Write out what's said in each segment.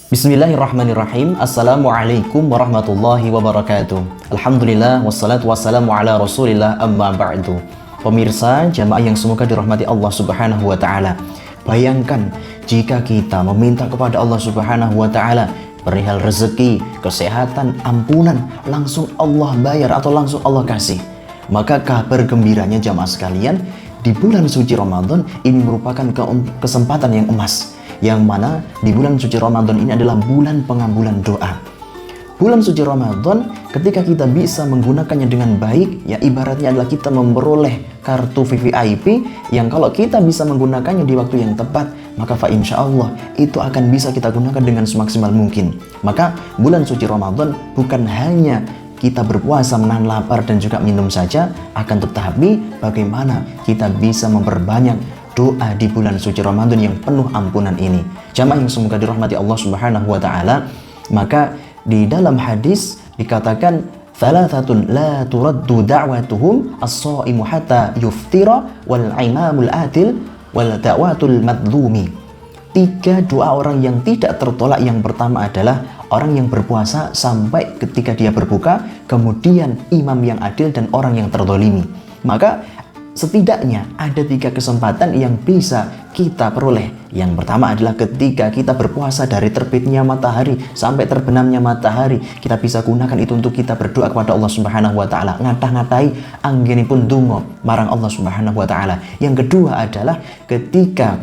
Bismillahirrahmanirrahim. Assalamualaikum warahmatullahi wabarakatuh. Alhamdulillah wassalatu wassalamu ala Rasulillah amma ba'du. Pemirsa jamaah yang semoga dirahmati Allah Subhanahu wa taala. Bayangkan jika kita meminta kepada Allah Subhanahu wa taala perihal rezeki, kesehatan, ampunan, langsung Allah bayar atau langsung Allah kasih. Maka kabar gembiranya jamaah sekalian, di bulan suci Ramadan ini merupakan kesempatan yang emas, yang mana di bulan suci Ramadan ini adalah bulan pengabulan doa. Bulan suci Ramadan ketika kita bisa menggunakannya dengan baik, ya ibaratnya adalah kita memperoleh kartu VVIP yang kalau kita bisa menggunakannya di waktu yang tepat, maka insya Allah itu akan bisa kita gunakan dengan semaksimal mungkin. Maka bulan suci Ramadan bukan hanya kita berpuasa menahan lapar dan juga minum saja, akan tetapi bagaimana kita bisa memperbanyak doa di bulan suci Ramadan yang penuh ampunan ini. Jamaah yang semoga dirahmati Allah Subhanahu wa taala, maka di dalam hadis dikatakan thalathatun la turaddu da'watuhum as-shaimu hatta yuftira wal imamul adil wal da'watul madlumi. 3 doa orang yang tidak tertolak. Yang pertama adalah orang yang berpuasa sampai ketika dia berbuka, kemudian imam yang adil dan orang yang terzalimi. Maka setidaknya ada 3 kesempatan yang bisa kita peroleh. Yang pertama adalah ketika kita berpuasa dari terbitnya matahari sampai terbenamnya matahari, kita bisa gunakan itu untuk kita berdoa kepada Allah Subhanahu wa taala, ngatah-ngatai anggenipun donga marang Allah Subhanahu wa taala. Yang kedua adalah ketika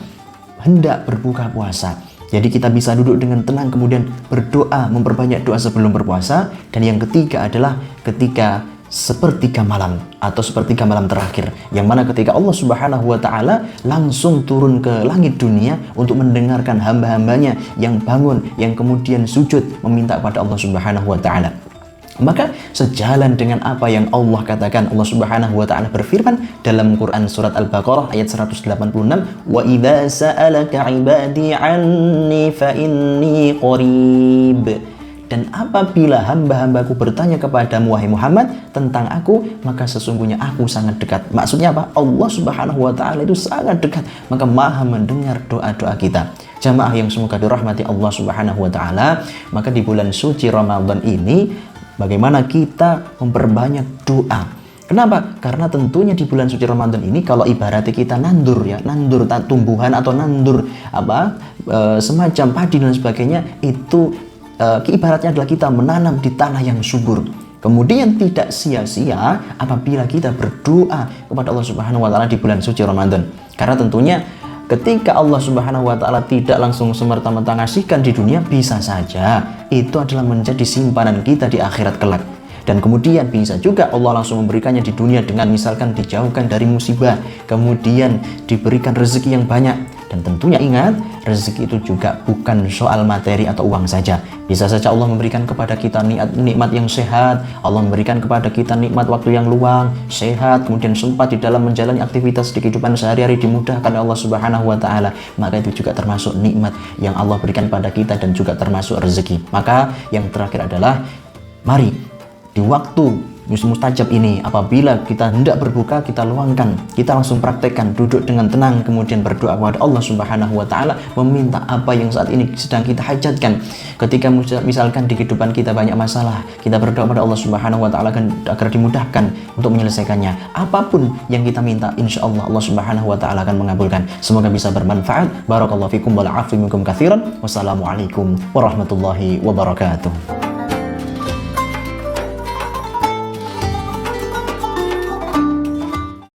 hendak berbuka puasa. Jadi kita bisa duduk dengan tenang kemudian berdoa, memperbanyak doa sebelum berpuasa. Dan yang ketiga adalah ketika sepertiga malam atau sepertiga malam terakhir, yang mana ketika Allah Subhanahu wa taala langsung turun ke langit dunia untuk mendengarkan hamba-hambanya yang bangun, yang kemudian sujud meminta kepada Allah Subhanahu wa taala. Maka sejalan dengan apa yang Allah katakan, Allah Subhanahu wa taala berfirman dalam Quran surat Al-Baqarah ayat 186, "Wa idza sa'alaka 'ibadi 'anni fa inni qarib." Dan apabila hamba-hambaku bertanya kepadamu wahai Muhammad tentang aku, maka sesungguhnya aku sangat dekat. Maksudnya apa? Allah Subhanahu wa taala itu sangat dekat, maka maha mendengar doa-doa kita. Jamaah yang semoga dirahmati Allah Subhanahu wa taala, maka di bulan suci Ramadan ini bagaimana kita memperbanyak doa. Kenapa? Karena tentunya di bulan suci Ramadan ini kalau ibaratnya kita nandur, ya nandur tumbuhan atau nandur semacam padi dan sebagainya, itu ibaratnya adalah kita menanam di tanah yang subur. Kemudian tidak sia-sia apabila kita berdoa kepada Allah Subhanahu wa taala di bulan suci Ramadan. Karena tentunya ketika Allah Subhanahu wa taala tidak langsung semerta-merta ngasihkan di dunia, bisa saja itu adalah menjadi simpanan kita di akhirat kelak. Dan kemudian bisa juga Allah langsung memberikannya di dunia dengan misalkan dijauhkan dari musibah, kemudian diberikan rezeki yang banyak. Dan tentunya ingat, rezeki itu juga bukan soal materi atau uang saja. Bisa saja Allah memberikan kepada kita nikmat yang sehat, Allah memberikan kepada kita nikmat waktu yang luang, sehat, kemudian sempat di dalam menjalani aktivitas di kehidupan sehari-hari dimudahkan oleh Allah Subhanahu wa taala. Maka itu juga termasuk nikmat yang Allah berikan pada kita dan juga termasuk rezeki. Maka yang terakhir adalah mari di waktu mustajab ini, apabila kita hendak berbuka, kita luangkan, kita langsung praktekkan, duduk dengan tenang, kemudian berdoa kepada Allah Subhanahu wa taala, meminta apa yang saat ini sedang kita hajatkan. Ketika misalkan di kehidupan kita banyak masalah, kita berdoa kepada Allah Subhanahu wa taala agar dimudahkan untuk menyelesaikannya. Apapun yang kita minta, insya Allah Allah Subhanahu wa taala akan mengabulkan. Semoga bisa bermanfaat. Barakallahu fikum wal afu minkum katsiran. Wassalamualaikum warahmatullahi wabarakatuh.